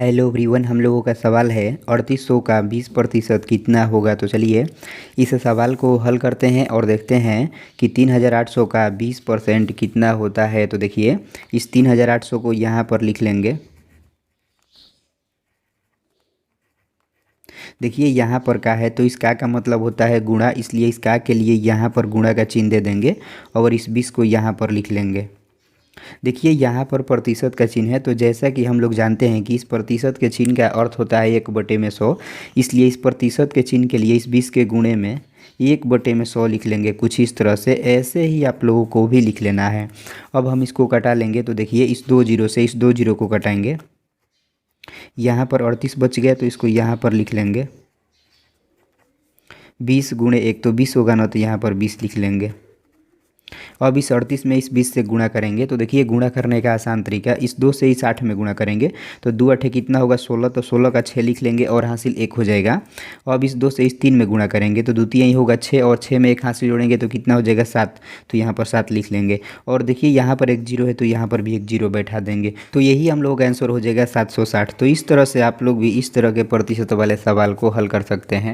Hello everyone, हम लोगों का सवाल है 3800 का 20% कितना होगा। तो चलिए इस सवाल को हल करते हैं और देखते हैं कि 3800 का 20% कितना होता है। तो देखिए इस 3800 को यहाँ पर लिख लेंगे। देखिए यहाँ पर का है तो इस का मतलब होता है गुणा, इसलिए इस का के लिए यहाँ पर गुणा का चिन्ह दे देंगे और इस 20 को यहाँ पर लिख लेंगे। देखिए यहाँ पर प्रतिशत का चिन्ह है, तो जैसा कि हम लोग जानते हैं कि इस प्रतिशत के चिन्ह का अर्थ होता है 1/100, इसलिए इस प्रतिशत के चिन्ह के लिए इस 20 के गुणे में 1/100 लिख लेंगे। कुछ इस तरह से ऐसे ही आप लोगों को भी लिख लेना है। अब हम इसको कटा लेंगे, तो देखिए इस 2 जीरो से इस 2 जीरो को कटाएंगे। यहाँ पर 38 बच गया, तो इसको यहाँ पर लिख लेंगे। 20 गुणे 1 तो 20 होगा ना, तो यहाँ पर 20 लिख लेंगे। अब इस 38 में इस 20 से गुणा करेंगे, तो देखिए गुणा करने का आसान तरीका, इस 2 से इस 8 में गुणा करेंगे तो 2 8 कितना होगा 16, तो 16 का 6 लिख लेंगे और हासिल 1 हो जाएगा। अब इस 2 से इस 3 में गुणा करेंगे तो द्वितीय ही होगा 6 और 6 में एक हासिल जोड़ेंगे तो कितना हो जाएगा 7, तो यहाँ पर 7 लिख लेंगे। और देखिए यहाँ पर एक जीरो है तो यहाँ पर भी एक जीरो बैठा देंगे, तो यही हम लोग का आंसर हो जाएगा 760। तो इस तरह से आप लोग भी इस तरह के प्रतिशत वाले सवाल को हल कर सकते हैं।